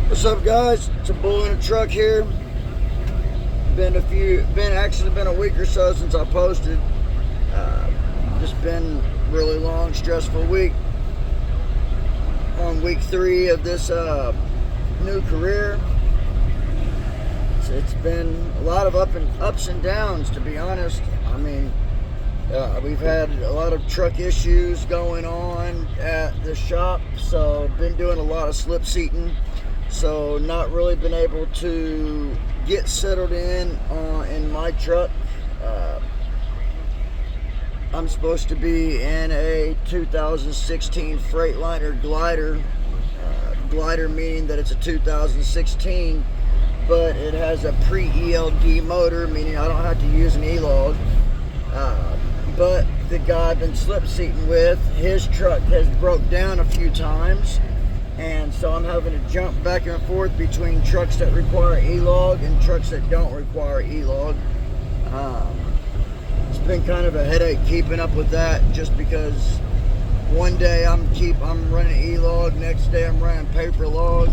What's up, guys? It's a bull in a truck here. Been a week or so since I posted. Just been really long, stressful week. On week 3 of this new career. It's been a lot of ups and downs, to be honest. I mean, we've had a lot of truck issues going on at the shop, so been doing a lot of slip seating. So not really been able to get settled in my truck. I'm supposed to be in a 2016 Freightliner glider. Glider meaning that it's a 2016, but it has a pre-ELD motor, meaning I don't have to use an elog. But the guy I've been slip seating with, his truck has broke down a few times. And so I'm having to jump back and forth between trucks that require elog and trucks that don't require elog. It's been kind of a headache keeping up with that, just because one day I'm running elog, next day I'm running paper log.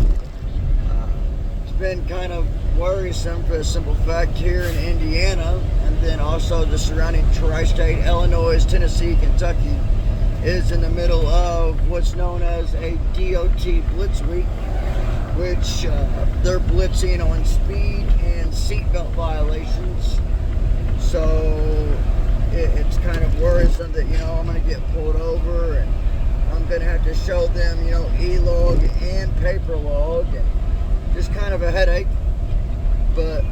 It's been kind of worrisome for the simple fact here in Indiana, and then also the surrounding tri-state, Illinois, Tennessee, Kentucky, is in the middle of what's known as a DOT Blitz Week, which they're blitzing on speed and seatbelt violations. So it's kind of worrisome that, I'm going to get pulled over and I'm going to have to show them, e-log and paper log, and just kind of a headache. But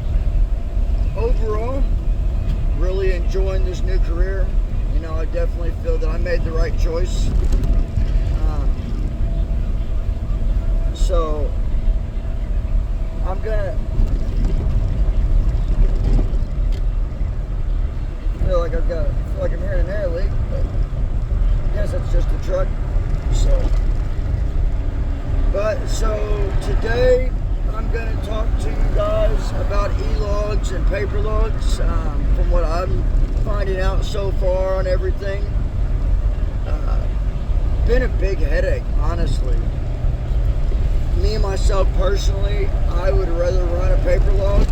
overall, really enjoying this new career. I definitely feel that I made the right choice. So I'm gonna feel like I'm hearing an air leak, but I guess that's just the truck. So today I'm gonna talk to you guys about e-logs and paper logs. From what I'm finding out so far on everything, been a big headache, honestly. Me myself personally, I would rather run a paper log.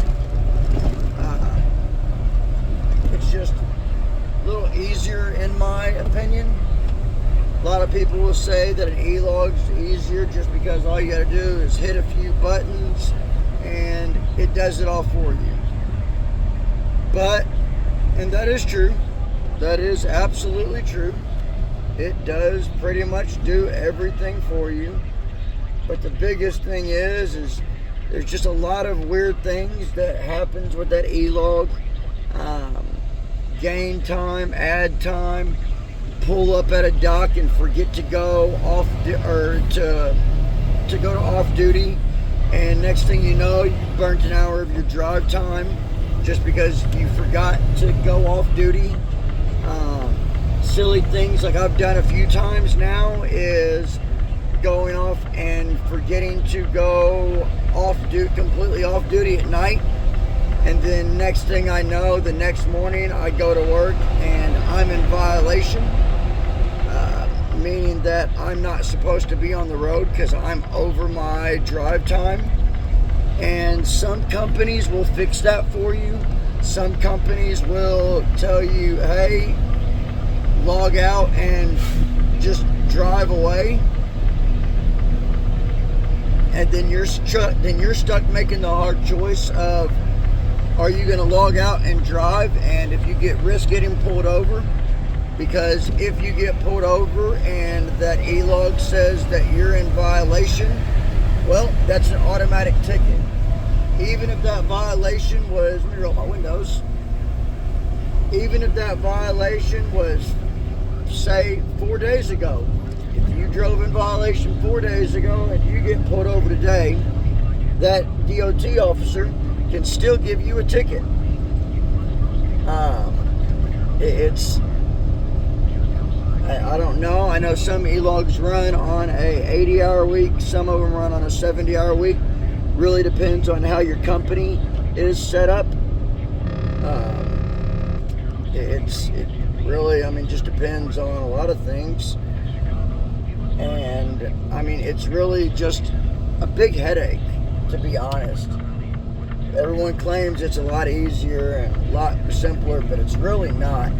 It's just a little easier in my opinion. A lot of people will say that an e-log is easier just because all you got to do is hit a few buttons and it does it all for you. And that is true. That is absolutely true. It does pretty much do everything for you. But the biggest thing is there's just a lot of weird things that happens with that e-log. Gain time, add time, pull up at a dock and forget to go off to go to off duty, and next thing you know, you burnt an hour of your drive time just because you forgot to go off duty. Silly things like I've done a few times now is going off and forgetting to go completely off duty at night, and then next thing I know, the next morning I go to work and I'm in violation, meaning that I'm not supposed to be on the road because I'm over my drive time. And some companies will fix that for you. Some companies will tell you, hey, log out and just drive away. And then you're stuck making the hard choice of, are you going to log out and drive, and if you risk getting pulled over? Because if you get pulled over and that e-log says that you're in violation, well, that's an automatic ticket. Even if that violation was, let me roll my windows. Even if that violation was, say, 4 days ago. If you drove in violation 4 days ago and you get pulled over today, that DOT officer can still give you a ticket. I don't know. I know some e-logs run on a 80-hour week. Some of them run on a 70-hour week. Really depends on how your company is set up. It really, just depends on a lot of things. And, it's really just a big headache. to be honest. Everyone claims it's a lot easier and a lot simpler, but it's really not.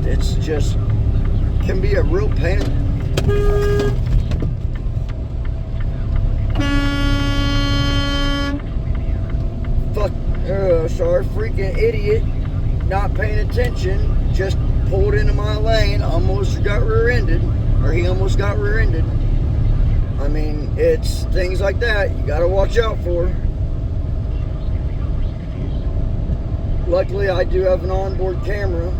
It's just can be a real pain. Sorry, freaking idiot, not paying attention, just pulled into my lane, almost got rear-ended, or he almost got rear-ended. I mean, it's things like that you gotta watch out for. Luckily, I do have an onboard camera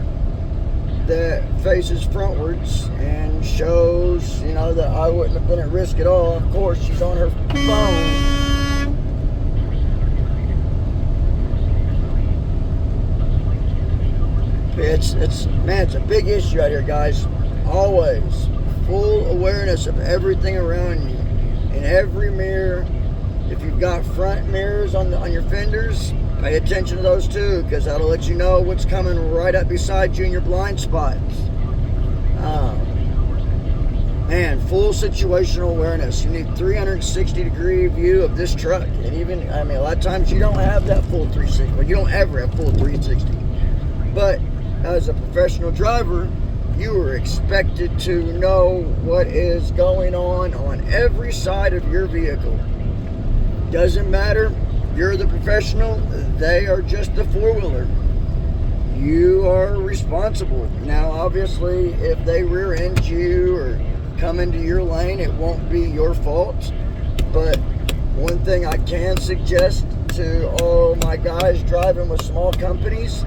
that faces frontwards and shows, you know, that I wouldn't have been at risk at all. Of course, she's on her phone. It's a big issue out here, guys. Always full awareness of everything around you. In every mirror, if you've got front mirrors on your fenders, pay attention to those too, because that'll let you know what's coming right up beside you in your blind spots. Man, full situational awareness. You need 360 degree view of this truck. And even, I mean, a lot of times you don't have that full 360. Well, you don't ever have full 360. But as a professional driver, you are expected to know what is going on every side of your vehicle. Doesn't matter, you're the professional, they are just the four-wheeler. You are responsible. Now, obviously, if they rear end you or come into your lane, it won't be your fault. But one thing I can suggest to all my guys driving with small companies,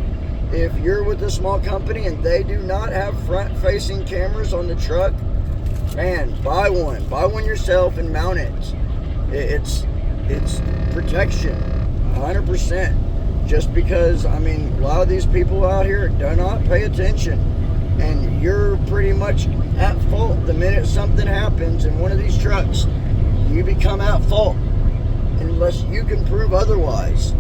if you're with a small company and they do not have front-facing cameras on the truck, man, buy one yourself and mount it. It's protection, 100%. Just because, I mean, a lot of these people out here do not pay attention, and you're pretty much at fault the minute something happens in one of these trucks. You become at fault unless you can prove otherwise.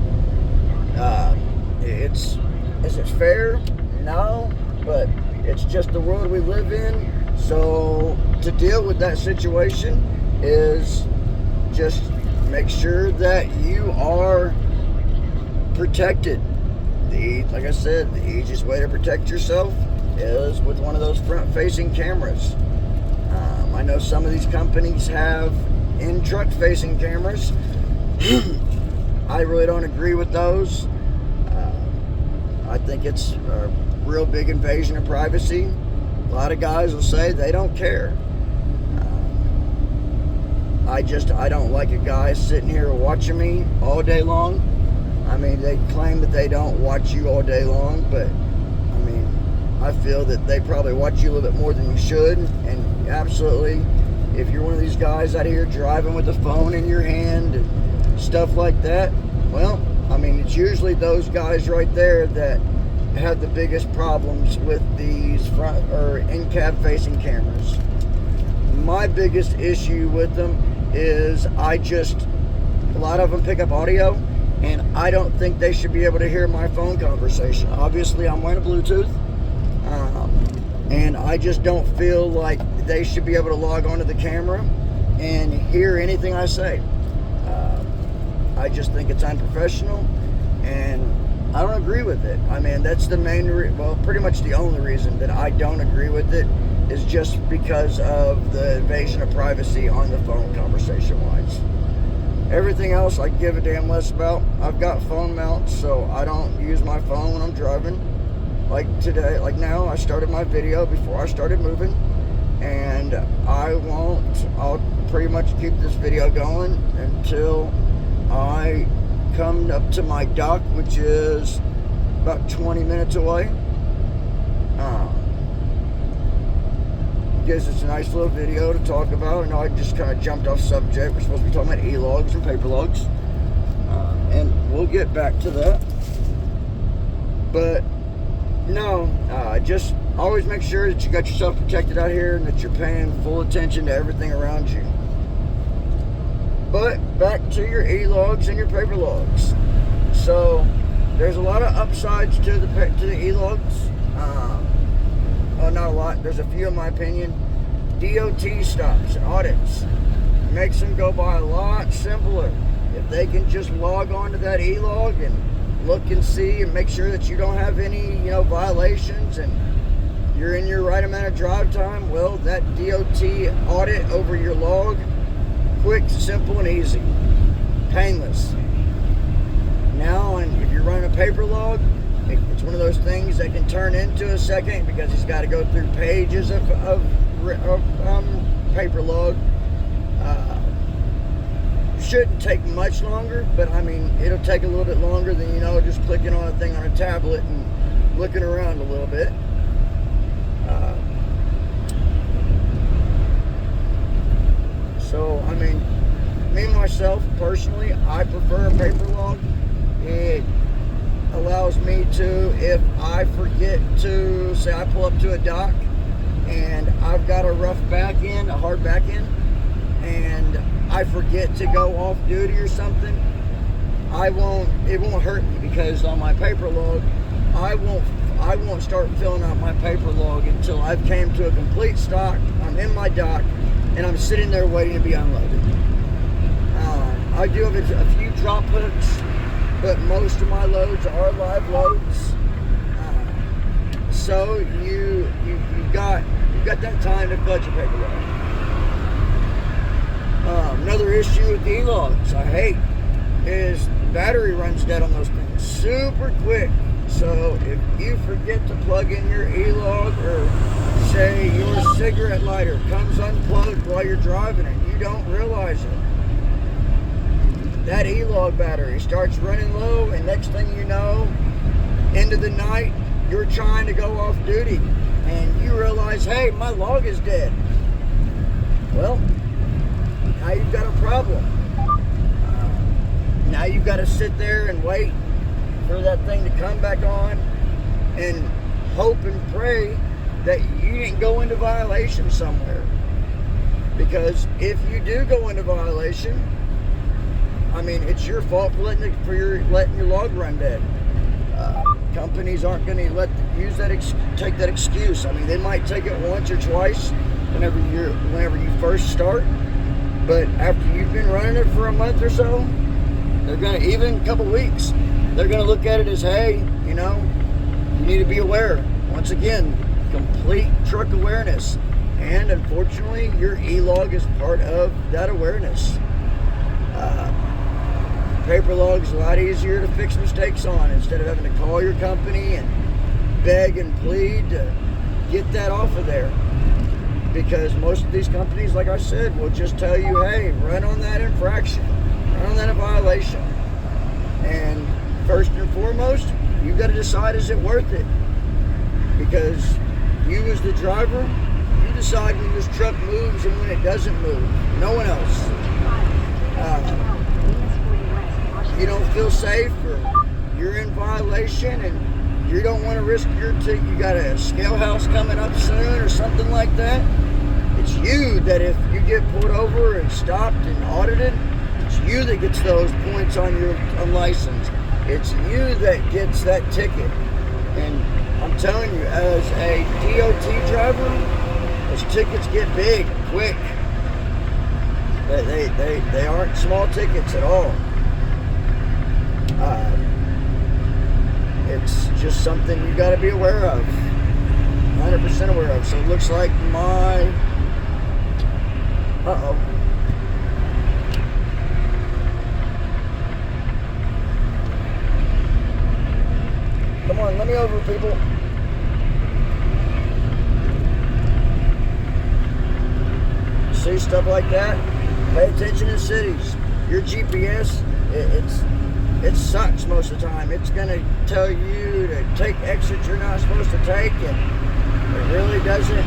Is it fair? No, but it's just the world we live in. So to deal with that situation is just make sure that you are protected. Like I said, the easiest way to protect yourself is with one of those front-facing cameras. I know some of these companies have in-truck facing cameras. I really don't agree with those. I think it's a real big invasion of privacy. A lot of guys will say they don't care. I don't like a guy sitting here watching me all day long. I mean, they claim that they don't watch you all day long, but I mean, I feel that they probably watch you a little bit more than you should. And absolutely, if you're one of these guys out here driving with a phone in your hand and stuff like that, well, I mean, it's usually those guys right there that have the biggest problems with these front or in-cab facing cameras. My biggest issue with them is a lot of them pick up audio, and I don't think they should be able to hear my phone conversation. Obviously, I'm wearing a Bluetooth, and I just don't feel like they should be able to log onto the camera and hear anything I say. I just think it's unprofessional, and I don't agree with it. I mean, that's the main, pretty much the only reason that I don't agree with it is just because of the invasion of privacy on the phone conversation-wise. Everything else I give a damn less about. I've got phone mounts, so I don't use my phone when I'm driving. Like today, like now, I started my video before I started moving, and I'll pretty much keep this video going until I come up to my dock, which is about 20 minutes away. Gives us a nice little video to talk about. I know I just kind of jumped off subject. We're supposed to be talking about elogs and paper logs, and we'll get back to that. But no, just always make sure that you got yourself protected out here and that you're paying full attention to everything around you. But back to your e-logs and your paper logs. So there's a lot of upsides to the e-logs. Well, not a lot. There's a few in my opinion. DOT stops and audits. makes them go by a lot simpler. If they can just log on to that elog and look and see and make sure that you don't have any, violations and you're in your right amount of drive time, well, that DOT audit over your log, quick, simple, and easy. Painless. Now, and if you're running a paper log, it's one of those things that can turn into a second because he's got to go through pages of paper log. Shouldn't take much longer, but I mean, it'll take a little bit longer than, just clicking on a thing on a tablet and looking around a little bit. So, I mean, me myself, personally, I prefer a paper log. It allows me to, if I forget to, say I pull up to a dock and I've got a rough back end, a hard back end, and I forget to go off duty or something, it won't hurt me, because on my paper log, I won't start filling out my paper log until I've came to a complete stop, I'm in my dock, and I'm sitting there waiting to be unloaded. I do have a few drop hooks, but most of my loads are live loads. So you've got that time to fill your paper log. Another issue with the elogs I hate is battery runs dead on those things super quick. So if you forget to plug in your elog, or say your cigarette lighter comes unplugged while you're driving and you don't realize it, that elog battery starts running low, and next thing you know, end of the night, you're trying to go off duty and you realize, hey, my log is dead. Well, now you've got a problem. Now you've got to sit there and wait for that thing to come back on and hope and pray that you didn't go into violation somewhere. Because if you do go into violation, I mean, it's your fault for letting your log run dead. Companies aren't going to take that excuse. I mean, they might take it once or twice whenever you first start, but after you've been running it for a month or so, they're going to, even a couple weeks, they're going to look at it as, hey, you need to be aware. Once again, complete truck awareness. And unfortunately, your elog is part of that awareness. Paper log is a lot easier to fix mistakes on, instead of having to call your company and beg and plead to get that off of there. Because most of these companies, like I said, will just tell you, hey, run on that infraction, run on that violation. And first and foremost, you've got to decide, is it worth it? Because you as the driver, you decide when this truck moves and when it doesn't move. No one else. You don't feel safe, or you're in violation and you don't want to risk you got a scale house coming up soon or something like that. It's you that, if you get pulled over and stopped and audited, it's you that gets those points on your license. It's you that gets that ticket. And I'm telling you, as a DOT driver, those tickets get big, quick. They aren't small tickets at all. It's just something you got to be aware of, 100% aware of. So it looks like my, come on, let me over, people. See stuff like that? Pay attention in cities. Your GPS, it sucks most of the time. It's going to tell you to take exits you're not supposed to take, and it really doesn't.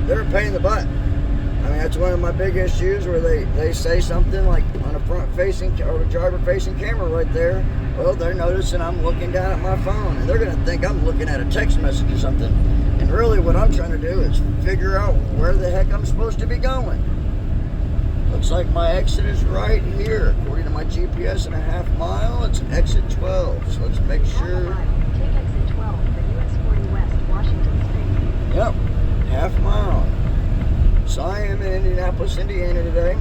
They're a pain in the butt. I mean, that's one of my big issues, where they say something like on a front-facing or a driver-facing camera right there. Well, they're noticing I'm looking down at my phone, and they're going to think I'm looking at a text message or something. And really what I'm trying to do is figure out where the heck I'm supposed to be going. Looks like my exit is right here. According to my GPS, in a half mile, it's exit 12. So let's make sure. Take exit 12 for US 40 West, Washington Street. Yep, half mile. So I am in Indianapolis, Indiana today.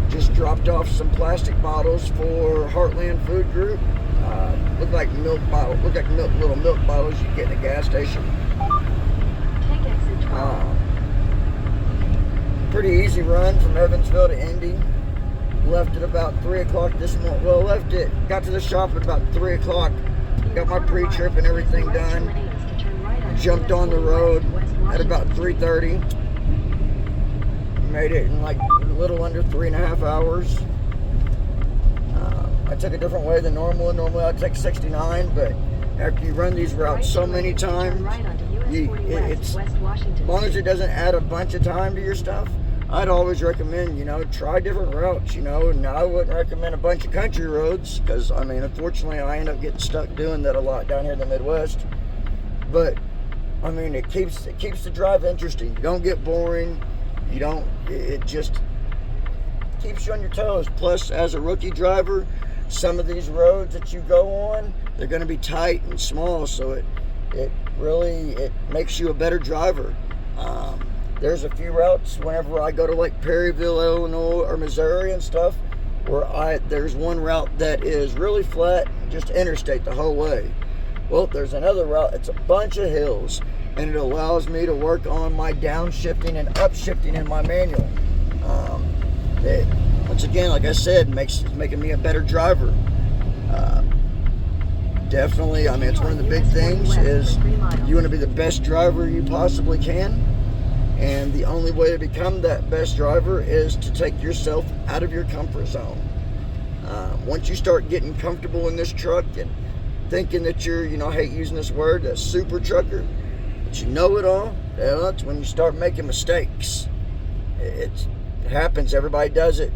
Just dropped off some plastic bottles for Heartland Food Group. Look like little milk bottles you get in a gas station. Take exit 12. Pretty easy run from Evansville to Indy. Left at about 3 o'clock this morning. Well, got to the shop at about 3 o'clock. Got my pre-trip and everything done. Jumped on the road at about 3:30. Made it in like a little under 3.5 hours. I took a different way than normal. Normally I'd take 69, but after you run these routes so many times, as long as it doesn't add a bunch of time to your stuff, I'd always recommend, try different routes, and I wouldn't recommend a bunch of country roads because, unfortunately, I end up getting stuck doing that a lot down here in the Midwest. But, it keeps the drive interesting. You don't get boring. It just keeps you on your toes. Plus, as a rookie driver, some of these roads that you go on, they're going to be tight and small, so it makes you a better driver. There's a few routes whenever I go to like Perryville, Illinois, or Missouri and stuff, where there's one route that is really flat, just interstate the whole way. Well, there's another route, it's a bunch of hills, and it allows me to work on my downshifting and upshifting in my manual. Once again, like I said, making me a better driver. Definitely, it's one of the big things is you want to be the best driver you possibly can. And the only way to become that best driver is to take yourself out of your comfort zone. Once you start getting comfortable in this truck and thinking that you're, I hate using this word, a super trucker, but you know it all, that's when you start making mistakes. It happens. Everybody does it.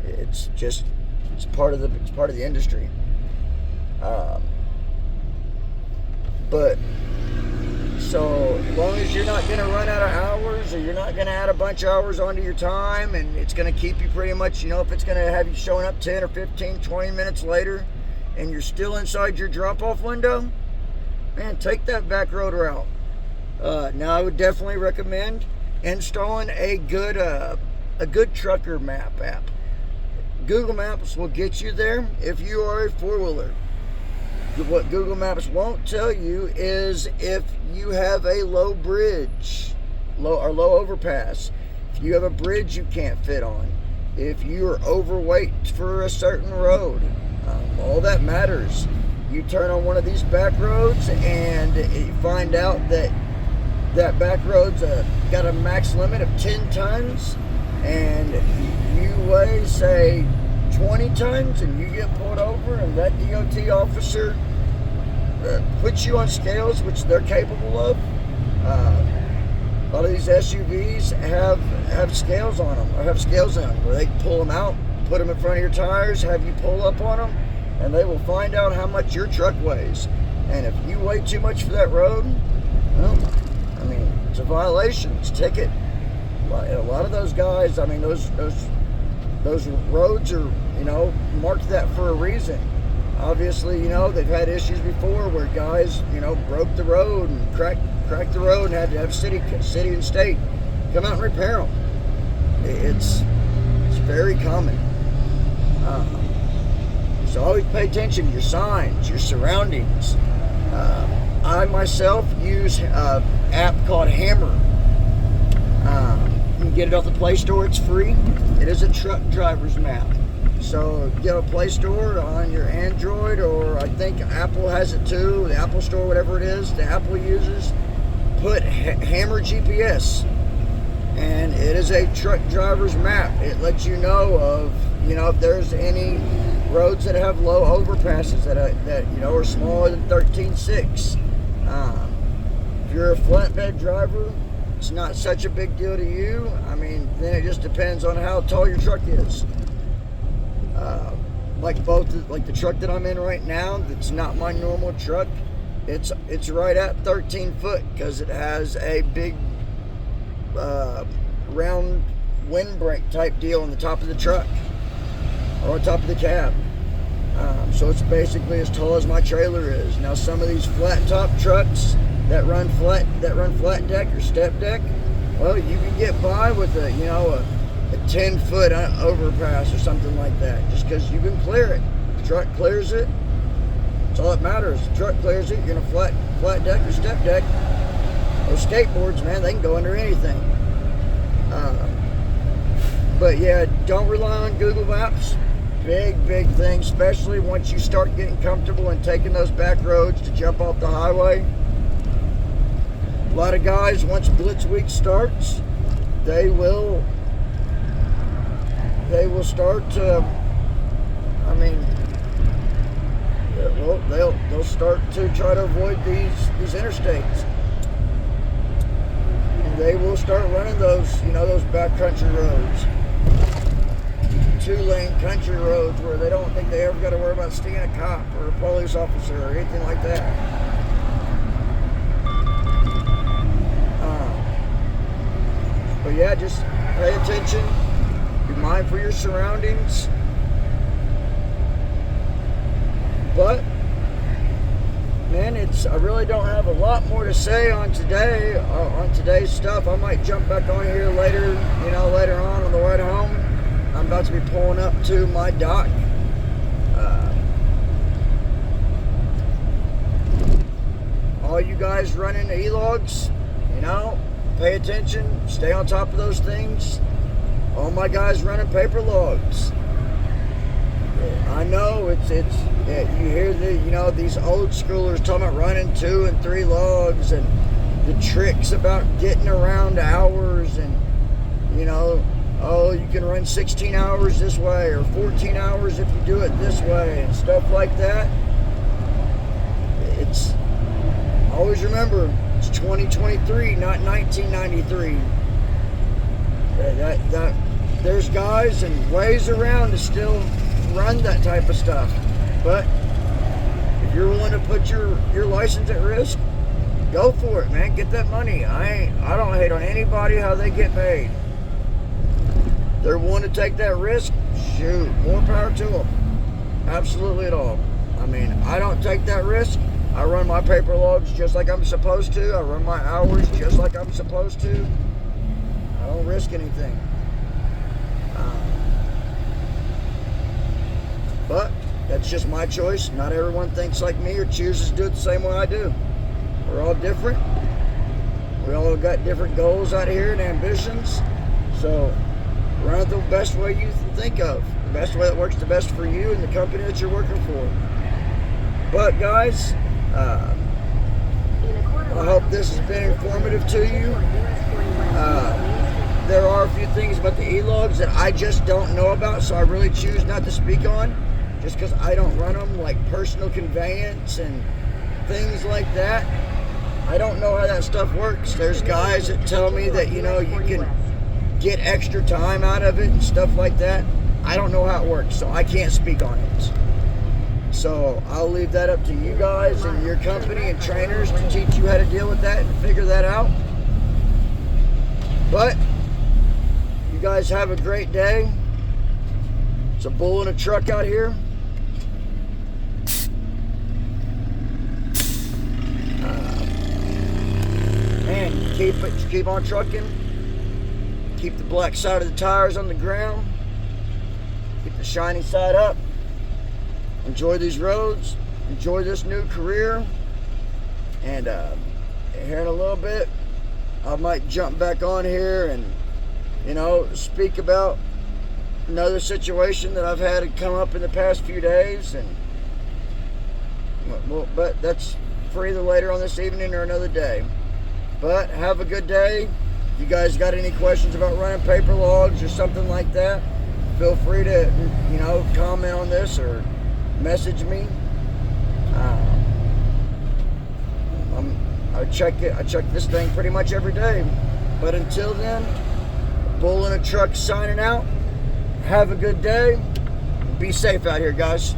It's part of the industry. But so as long as you're not going to run out of hours, or you're not going to add a bunch of hours onto your time, and it's going to keep you pretty much, if it's going to have you showing up 10 or 15, 20 minutes later, and you're still inside your drop-off window, man, take that back road route. Now, I would definitely recommend installing a good trucker map app. Google Maps will get you there if you are a four-wheeler. What Google Maps won't tell you is if you have a low bridge, low overpass, if you have a bridge you can't fit on, if you are overweight for a certain road, all that matters. You turn on one of these back roads and you find out that back road's got a max limit of 10 tons, and you weigh, say, 20 tons, and you get pulled over, and that DOT officer puts you on scales, which they're capable of. A lot of these SUVs have scales on them, or have scales in them, where they pull them out, put them in front of your tires, have you pull up on them, and they will find out how much your truck weighs. And if you weigh too much for that road, well, it's a violation. It's a ticket. A lot of those guys, those roads are, marked that for a reason. Obviously, they've had issues before where guys, broke the road and cracked the road and had to have city and state come out and repair them. It's very common. So always pay attention to your signs, your surroundings. I myself use an app called Hammer. You can get it off the Play Store. It's free. It is a truck driver's map. So get a Play Store on your Android, or I think Apple has it too, the Apple Store, whatever it is, the Apple uses. Put Hammer GPS, and it is a truck driver's map. It lets you know of, if there's any roads that have low overpasses that are smaller than 13.6. If you're a flatbed driver, it's not such a big deal to you. Then it just depends on how tall your truck is. Like the truck that I'm in right now, that's not my normal truck. It's right at 13 foot because it has a big round windbreak type deal on the top of the truck, or on top of the cab. So it's basically as tall as my trailer is. Now, some of these flat top trucks that run flat deck or step deck, well, you can get by with a 10-foot overpass or something like that, just because you can clear it. The truck clears it. That's all that matters. The truck clears it. You're in a flat deck or step deck. Those skateboards, man, they can go under anything. But yeah, don't rely on Google Maps. Big thing, especially once you start getting comfortable and taking those back roads to jump off the highway. A lot of guys, once Blitz Week starts, they will start to, they'll start to try to avoid these interstates. And they will start running those backcountry roads. 2-lane country roads where they don't think they ever got to worry about seeing a cop or a police officer or anything like that. But yeah, just pay attention. Be mindful of your surroundings. But man, I really don't have a lot more to say on today's stuff. I might jump back on here later on the way home. I'm about to be pulling up to my dock. All you guys running elogs, pay attention, stay on top of those things. All my guys running paper logs. I know you hear these old schoolers talking about running 2 and 3 logs and the tricks about getting around hours and you can run 16 hours this way or 14 hours if you do it this way and stuff like that. Always remember, it's 2023, not 1993. There's guys and ways around to still run that type of stuff. But if you're willing to put your license at risk, go for it, man. Get that money. I don't hate on anybody how they get paid. They're willing to take that risk, shoot, more power to them. Absolutely at all. I don't take that risk. I run my paper logs just like I'm supposed to. I run my hours just like I'm supposed to. I don't risk anything. But that's just my choice. Not everyone thinks like me or chooses to do it the same way I do. We're all different. We all got different goals out here and ambitions. So run it the best way you think of. The best way that works the best for you and the company that you're working for. But guys, I hope this has been informative to you. There are a few things about the elogs that I just don't know about, so I really choose not to speak on, just because I don't run them, like personal conveyance and things like that. I don't know how that stuff works. There's guys that tell me that you can get extra time out of it and stuff like that. I don't know how it works, so I can't speak on it. So I'll leave that up to you guys and your company and trainers to teach you how to deal with that and figure that out. But you guys have a great day. It's a bull in a truck out here. And keep on trucking. Keep the black side of the tires on the ground. Keep the shiny side up. Enjoy these roads. Enjoy this new career. And here in a little bit, I might jump back on here and, speak about another situation that I've had come up in the past few days. And but that's for either later on this evening or another day. But have a good day. If you guys got any questions about running paper logs or something like that, feel free to, comment on this or message me. I check this thing pretty much every day. But until then, bull in a truck signing out. Have a good day. Be safe out here, guys.